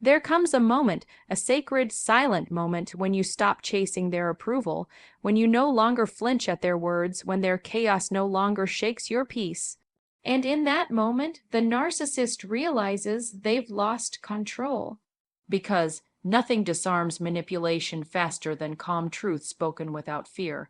There comes a moment, a sacred, silent moment, when you stop chasing their approval, when you no longer flinch at their words, when their chaos no longer shakes your peace. And in that moment, the narcissist realizes they've lost control. Because nothing disarms manipulation faster than calm truth spoken without fear.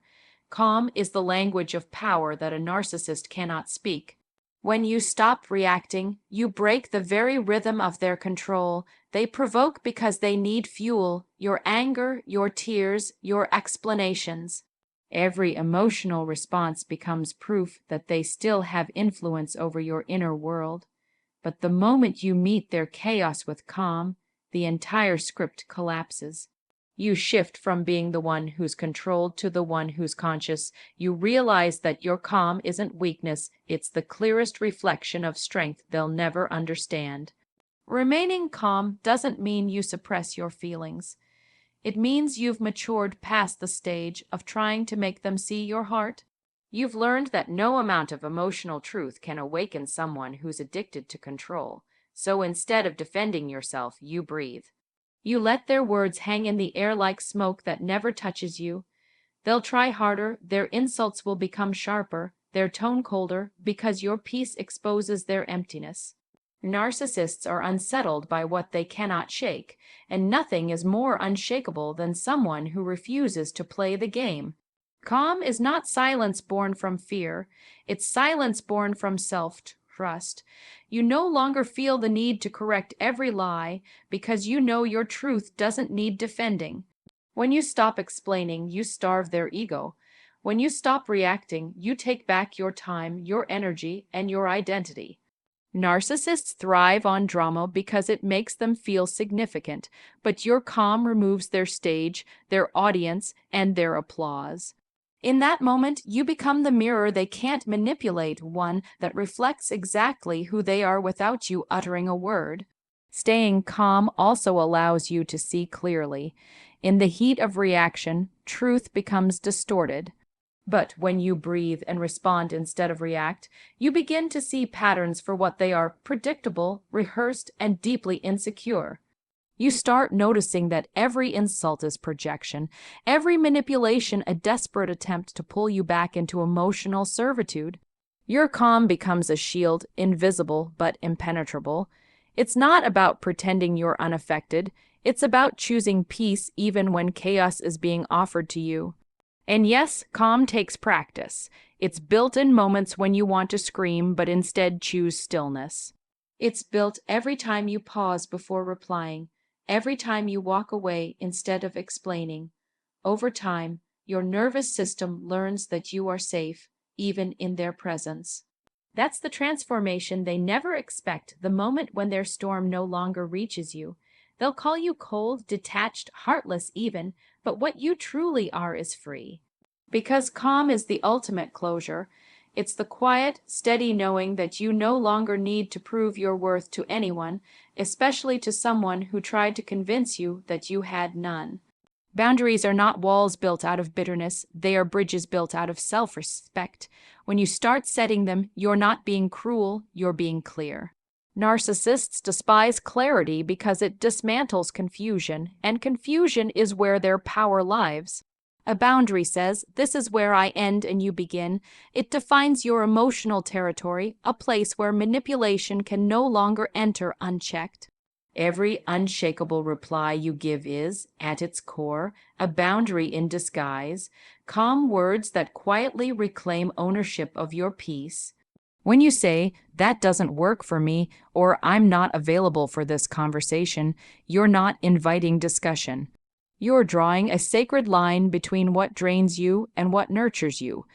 Calm is the language of power that a narcissist cannot speak. When you stop reacting, you break the very rhythm of their control. They provoke because they need fuel, your anger, your tears, your explanations. Every emotional response becomes proof that they still have influence over your inner world. But the moment you meet their chaos with calm, the entire script collapses. You shift from being the one who's controlled to the one who's conscious. You realize that your calm isn't weakness, it's the clearest reflection of strength they'll never understand. Remaining calm doesn't mean you suppress your feelings. It means you've matured past the stage of trying to make them see your heart. You've learned that no amount of emotional truth can awaken someone who's addicted to control. So instead of defending yourself, you breathe. You let their words hang in the air like smoke that never touches you. They'll try harder, their insults will become sharper, their tone colder, because your peace exposes their emptiness. Narcissists are unsettled by what they cannot shake, and nothing is more unshakable than someone who refuses to play the game. Calm is not silence born from fear, it's silence born from self-trust. You no longer feel the need to correct every lie because you know your truth doesn't need defending. When you stop explaining, you starve their ego. When you stop reacting, you take back your time, your energy, and your identity. Narcissists thrive on drama because it makes them feel significant, but your calm removes their stage, their audience, and their applause. In that moment, you become the mirror they can't manipulate, one that reflects exactly who they are without you uttering a word. Staying calm also allows you to see clearly. In the heat of reaction, truth becomes distorted. But when you breathe and respond instead of react, you begin to see patterns for what they are: predictable, rehearsed, and deeply insecure. You start noticing that every insult is projection, every manipulation a desperate attempt to pull you back into emotional servitude. Your calm becomes a shield, invisible but impenetrable. It's not about pretending you're unaffected, it's about choosing peace even when chaos is being offered to you. And yes, calm takes practice. It's built in moments when you want to scream but instead choose stillness. It's built every time you pause before replying, every time you walk away instead of explaining. Over time, your nervous system learns that you are safe, even in their presence. That's the transformation they never expect, the moment when their storm no longer reaches you. They'll call you cold, detached, heartless even, but what you truly are is free. Because calm is the ultimate closure. It's the quiet, steady knowing that you no longer need to prove your worth to anyone, especially to someone who tried to convince you that you had none. Boundaries are not walls built out of bitterness, they are bridges built out of self-respect. When you start setting them, you're not being cruel, you're being clear. Narcissists despise clarity because it dismantles confusion, and confusion is where their power lives. A boundary says, "This is where I end and you begin." It defines your emotional territory, a place where manipulation can no longer enter unchecked. Every unshakable reply you give is, at its core, a boundary in disguise, calm words that quietly reclaim ownership of your peace. When you say, "That doesn't work for me," or "I'm not available for this conversation," you're not inviting discussion. You're drawing a sacred line between what drains you and what nurtures you.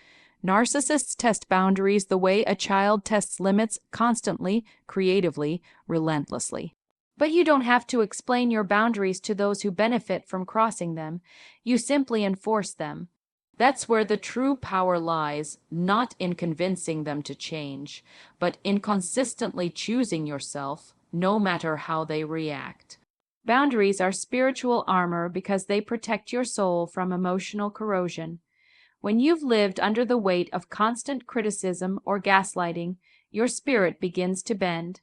Narcissists test boundaries the way a child tests limits, constantly, creatively, relentlessly. But you don't have to explain your boundaries to those who benefit from crossing them. You simply enforce them. That's where the true power lies, not in convincing them to change, but in consistently choosing yourself, no matter how they react. Boundaries are spiritual armor because they protect your soul from emotional corrosion. When you've lived under the weight of constant criticism or gaslighting, your spirit begins to bend.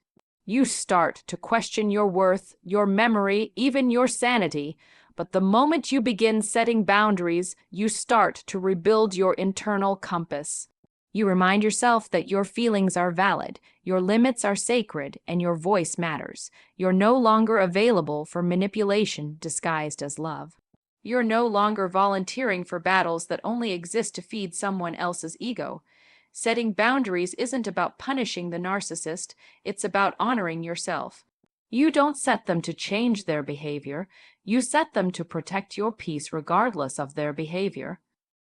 You start to question your worth, your memory, even your sanity. But the moment you begin setting boundaries, you start to rebuild your internal compass. You remind yourself that your feelings are valid, your limits are sacred, and your voice matters. You're no longer available for manipulation disguised as love. You're no longer volunteering for battles that only exist to feed someone else's ego. Setting boundaries isn't about punishing the narcissist, it's about honoring yourself. You don't set them to change their behavior, you set them to protect your peace regardless of their behavior.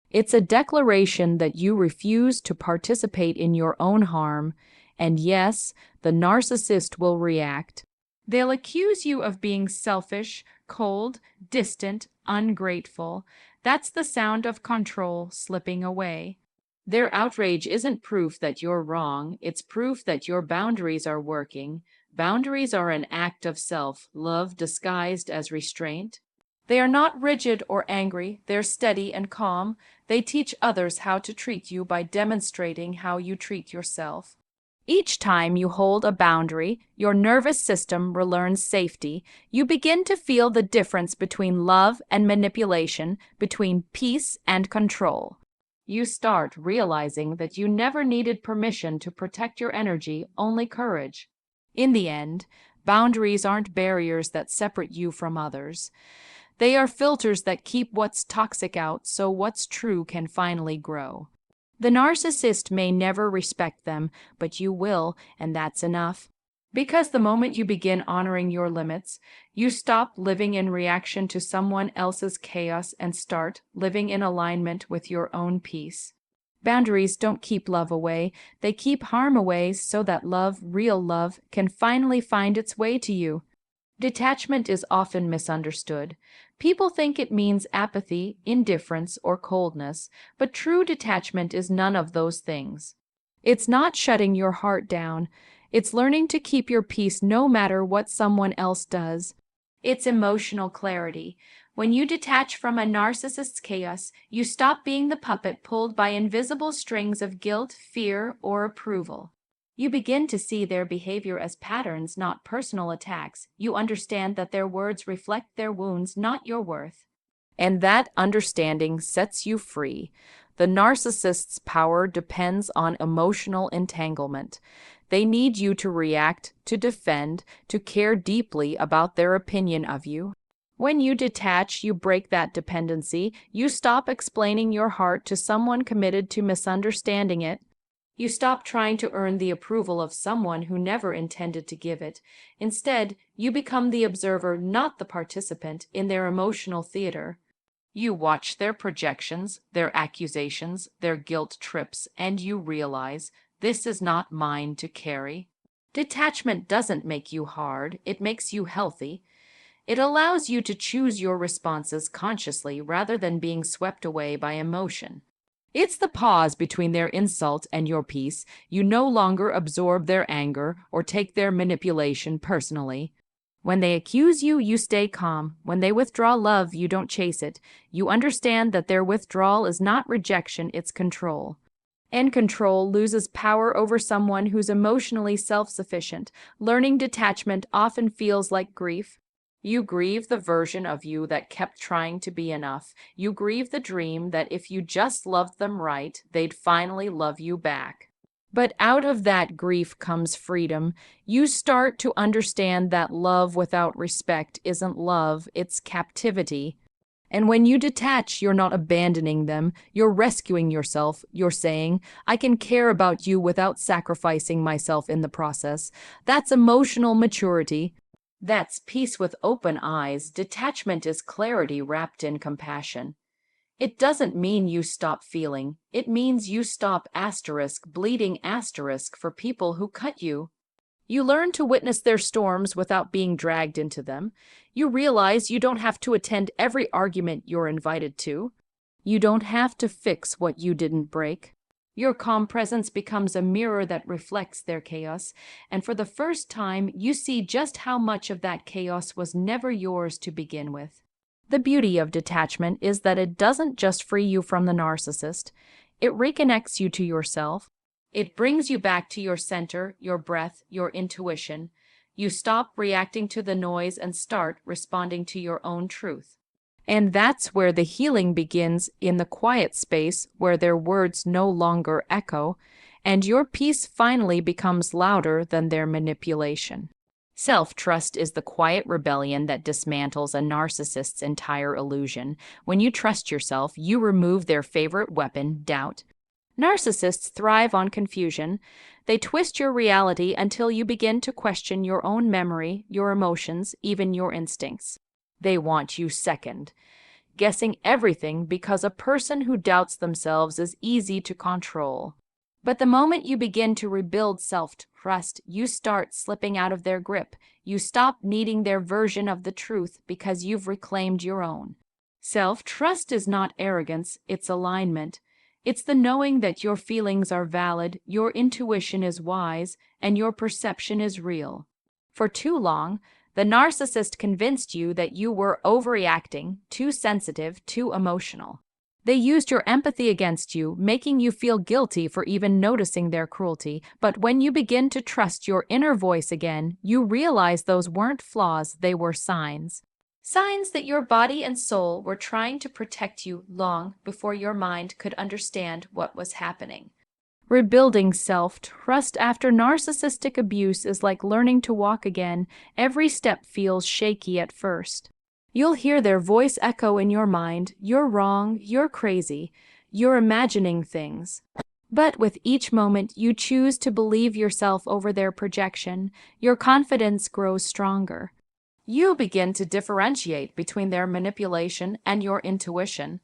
It's a declaration that you refuse to participate in your own harm, and yes, the narcissist will react. They'll accuse you of being selfish, cold, distant, ungrateful. That's the sound of control slipping away. Their outrage isn't proof that you're wrong, it's proof that your boundaries are working. Boundaries are an act of self-love disguised as restraint. They are not rigid or angry, they're steady and calm. They teach others how to treat you by demonstrating how you treat yourself. Each time you hold a boundary, your nervous system relearns safety. You begin to feel the difference between love and manipulation, between peace and control. You start realizing that you never needed permission to protect your energy, only courage. In the end, boundaries aren't barriers that separate you from others. They are filters that keep what's toxic out so what's true can finally grow. The narcissist may never respect them, but you will, and that's enough. Because the moment you begin honoring your limits, you stop living in reaction to someone else's chaos and start living in alignment with your own peace. Boundaries don't keep love away, they keep harm away so that love, real love, can finally find its way to you. Detachment is often misunderstood. People think it means apathy, indifference, or coldness, but true detachment is none of those things. It's not shutting your heart down. It's learning to keep your peace no matter what someone else does. It's emotional clarity. When you detach from a narcissist's chaos, you stop being the puppet pulled by invisible strings of guilt, fear, or approval. You begin to see their behavior as patterns, not personal attacks. You understand that their words reflect their wounds, not your worth. And that understanding sets you free. The narcissist's power depends on emotional entanglement. They need you to react, to defend, to care deeply about their opinion of you. When you detach, you break that dependency. You stop explaining your heart to someone committed to misunderstanding it. You stop trying to earn the approval of someone who never intended to give it. Instead, you become the observer, not the participant, in their emotional theater. You watch their projections, their accusations, their guilt trips, and you realize, this is not mine to carry. Detachment doesn't make you hard, it makes you healthy. It allows you to choose your responses consciously rather than being swept away by emotion. It's the pause between their insult and your peace. You no longer absorb their anger or take their manipulation personally. When they accuse you, you stay calm. When they withdraw love, you don't chase it. You understand that their withdrawal is not rejection, it's control. And control loses power over someone who's emotionally self-sufficient. Learning detachment often feels like grief. You grieve the version of you that kept trying to be enough. You grieve the dream that if you just loved them right, they'd finally love you back. But out of that grief comes freedom. You start to understand that love without respect isn't love, it's captivity. And when you detach, you're not abandoning them, you're rescuing yourself. You're saying, I can care about you without sacrificing myself in the process. That's emotional maturity. That's peace with open eyes. Detachment is clarity wrapped in compassion. It doesn't mean you stop feeling. It means you stop bleeding for people who cut you. You learn to witness their storms without being dragged into them. You realize you don't have to attend every argument you're invited to. You don't have to fix what you didn't break. Your calm presence becomes a mirror that reflects their chaos, and for the first time, you see just how much of that chaos was never yours to begin with. The beauty of detachment is that it doesn't just free you from the narcissist, it reconnects you to yourself. It brings you back to your center, your breath, your intuition. You stop reacting to the noise and start responding to your own truth. And that's where the healing begins, in the quiet space where their words no longer echo, and your peace finally becomes louder than their manipulation. Self-trust is the quiet rebellion that dismantles a narcissist's entire illusion. When you trust yourself, you remove their favorite weapon, doubt. Narcissists thrive on confusion. They twist your reality until you begin to question your own memory, your emotions, even your instincts. They want you second, guessing everything because a person who doubts themselves is easy to control. But the moment you begin to rebuild self-trust, you start slipping out of their grip. You stop needing their version of the truth because you've reclaimed your own. Self-trust is not arrogance, it's alignment. It's the knowing that your feelings are valid, your intuition is wise, and your perception is real. For too long, the narcissist convinced you that you were overreacting, too sensitive, too emotional. They used your empathy against you, making you feel guilty for even noticing their cruelty. But when you begin to trust your inner voice again, you realize those weren't flaws, they were signs. Signs that your body and soul were trying to protect you long before your mind could understand what was happening. Rebuilding self-trust after narcissistic abuse is like learning to walk again. Every step feels shaky at first. You'll hear their voice echo in your mind, "You're wrong, you're crazy, you're imagining things." But with each moment you choose to believe yourself over their projection, your confidence grows stronger. You begin to differentiate between their manipulation and your intuition.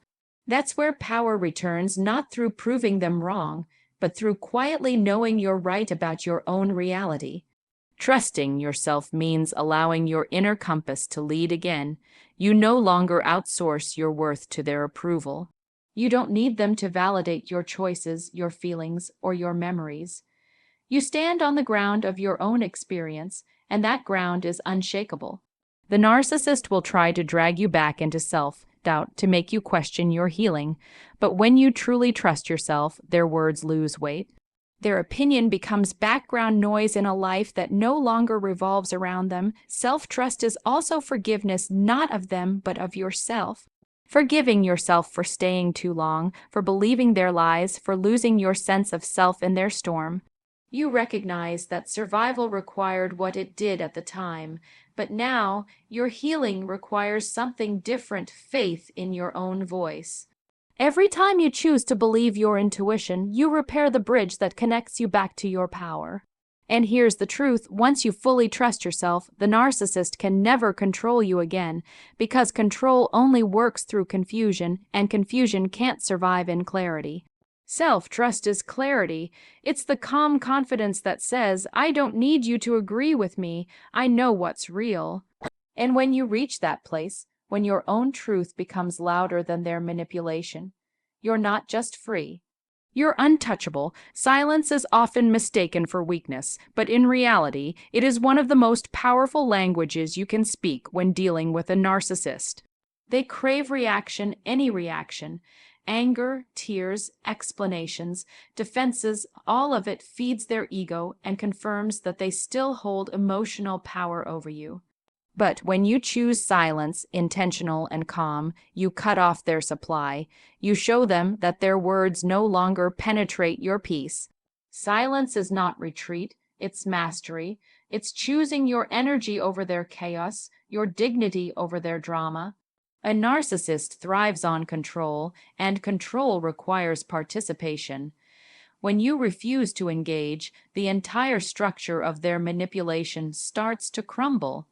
That's where power returns, not through proving them wrong, but through quietly knowing you're right about your own reality. Trusting yourself means allowing your inner compass to lead again. You no longer outsource your worth to their approval. You don't need them to validate your choices, your feelings, or your memories. You stand on the ground of your own experience, and that ground is unshakable. The narcissist will try to drag you back into self-doubt to make you question your healing, but when you truly trust yourself, their words lose weight. Their opinion becomes background noise in a life that no longer revolves around them. Self-trust is also forgiveness, not of them, but of yourself. Forgiving yourself for staying too long, for believing their lies, for losing your sense of self in their storm. You recognize that survival required what it did at the time, but now your healing requires something different, faith in your own voice. Every time you choose to believe your intuition, you repair the bridge that connects you back to your power. And here's the truth: once you fully trust yourself, the narcissist can never control you again, because control only works through confusion, and confusion can't survive in clarity. Self-trust is clarity. It's the calm confidence that says, "I don't need you to agree with me. I know what's real." And when you reach that place, when your own truth becomes louder than their manipulation, you're not just free. You're untouchable. Silence is often mistaken for weakness, but in reality, it is one of the most powerful languages you can speak when dealing with a narcissist. They crave reaction, any reaction. Anger, tears, explanations, defenses, all of it feeds their ego and confirms that they still hold emotional power over you. But when you choose silence, intentional and calm, you cut off their supply. You show them that their words no longer penetrate your peace. Silence is not retreat, it's mastery. It's choosing your energy over their chaos, your dignity over their drama. A narcissist thrives on control, and control requires participation. When you refuse to engage, the entire structure of their manipulation starts to crumble.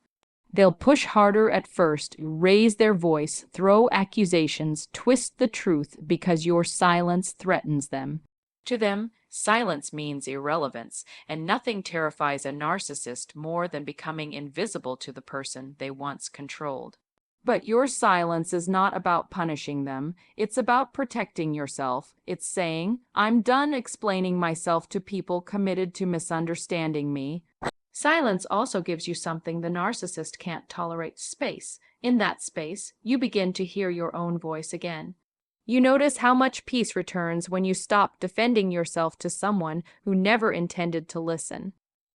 They'll push harder at first, raise their voice, throw accusations, twist the truth because your silence threatens them. To them, silence means irrelevance, and nothing terrifies a narcissist more than becoming invisible to the person they once controlled. But your silence is not about punishing them. It's about protecting yourself. It's saying, "I'm done explaining myself to people committed to misunderstanding me." Silence also gives you something the narcissist can't tolerate: space. In that space, you begin to hear your own voice again. You notice how much peace returns when you stop defending yourself to someone who never intended to listen.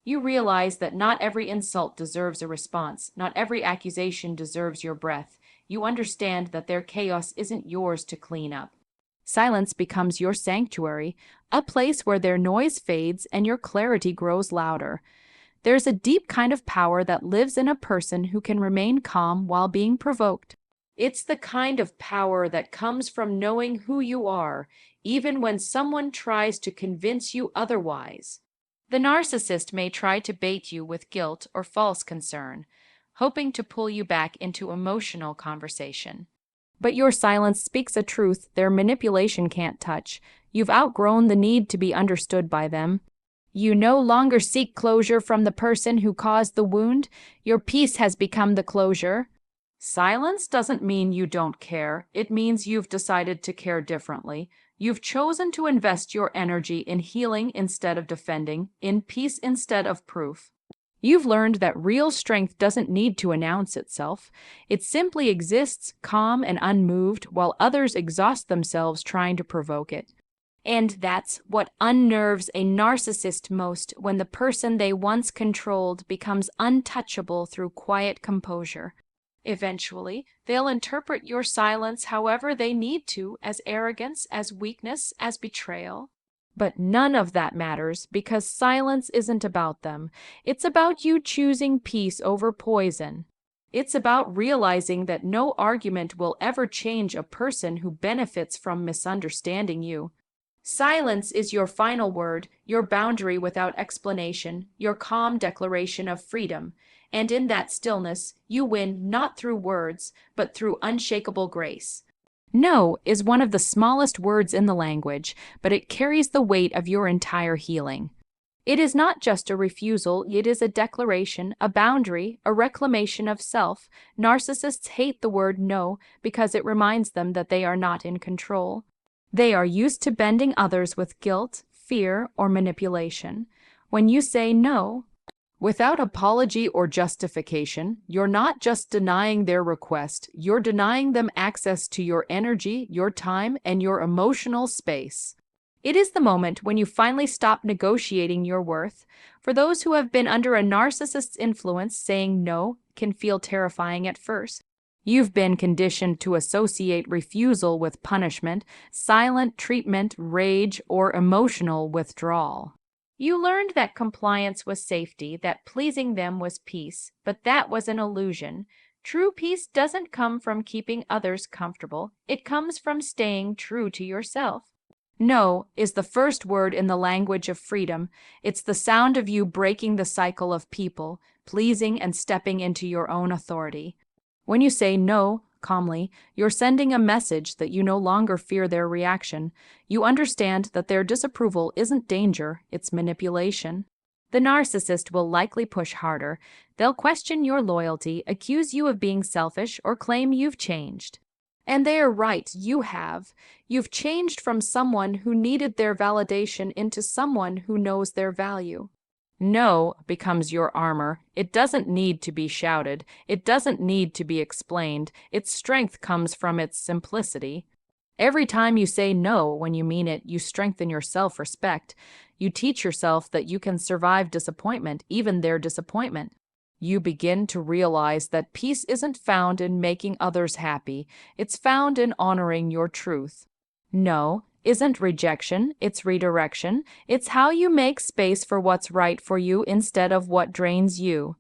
You realize that not every insult deserves a response, not every accusation deserves your breath. You understand that their chaos isn't yours to clean up. Silence becomes your sanctuary, a place where their noise fades and your clarity grows louder. There's a deep kind of power that lives in a person who can remain calm while being provoked. It's the kind of power that comes from knowing who you are, even when someone tries to convince you otherwise. The narcissist may try to bait you with guilt or false concern, hoping to pull you back into emotional conversation. But your silence speaks a truth their manipulation can't touch. You've outgrown the need to be understood by them. You no longer seek closure from the person who caused the wound. Your peace has become the closure. Silence doesn't mean you don't care. It means you've decided to care differently. You've chosen to invest your energy in healing instead of defending, in peace instead of proof. You've learned that real strength doesn't need to announce itself. It simply exists, calm and unmoved, while others exhaust themselves trying to provoke it. And that's what unnerves a narcissist most, when the person they once controlled becomes untouchable through quiet composure. Eventually, they'll interpret your silence however they need to, as arrogance, as weakness, as betrayal. But none of that matters, because silence isn't about them. It's about you choosing peace over poison. It's about realizing that no argument will ever change a person who benefits from misunderstanding you. Silence is your final word, your boundary without explanation, your calm declaration of freedom. And in that stillness, you win not through words, but through unshakable grace. No is one of the smallest words in the language, but it carries the weight of your entire healing. It is not just a refusal, it is a declaration, a boundary, a reclamation of self. Narcissists hate the word no because it reminds them that they are not in control. They are used to bending others with guilt, fear, or manipulation. When you say no, without apology or justification, you're not just denying their request, you're denying them access to your energy, your time, and your emotional space. It is the moment when you finally stop negotiating your worth. For those who have been under a narcissist's influence, saying no can feel terrifying at first. You've been conditioned to associate refusal with punishment, silent treatment, rage, or emotional withdrawal. You learned that compliance was safety, that pleasing them was peace, but that was an illusion. True peace doesn't come from keeping others comfortable. It comes from staying true to yourself. No is the first word in the language of freedom. It's the sound of you breaking the cycle of people, pleasing and stepping into your own authority. When you say no calmly, you're sending a message that you no longer fear their reaction. You understand that their disapproval isn't danger, it's manipulation. The narcissist will likely push harder. They'll question your loyalty, accuse you of being selfish, or claim you've changed. And they are right, you have. You've changed from someone who needed their validation into someone who knows their value. No becomes your armor. It doesn't need to be shouted. It doesn't need to be explained. Its strength comes from its simplicity. Every time you say no when you mean it, you strengthen your self-respect. You teach yourself that you can survive disappointment, even their disappointment. You begin to realize that peace isn't found in making others happy. It's found in honoring your truth. No isn't rejection, it's redirection. It's how you make space for what's right for you instead of what drains you.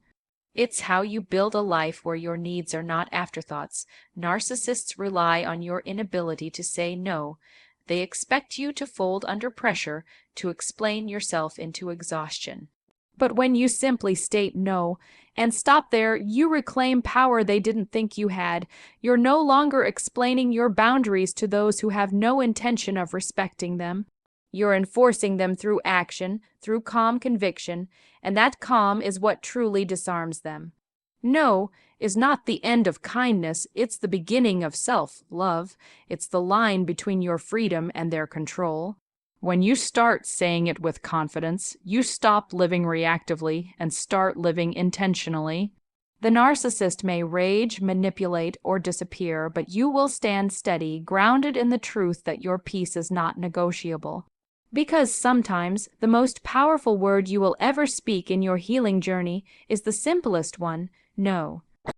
It's how you build a life where your needs are not afterthoughts. Narcissists rely on your inability to say no. They expect you to fold under pressure, to explain yourself into exhaustion. But when you simply state no and stop there, you reclaim power they didn't think you had. You're no longer explaining your boundaries to those who have no intention of respecting them. You're enforcing them through action, through calm conviction, and that calm is what truly disarms them. No is not the end of kindness, it's the beginning of self-love. It's the line between your freedom and their control. When you start saying it with confidence, you stop living reactively and start living intentionally. The narcissist may rage, manipulate, or disappear, but you will stand steady, grounded in the truth that your peace is not negotiable. Because sometimes the most powerful word you will ever speak in your healing journey is the simplest one, no.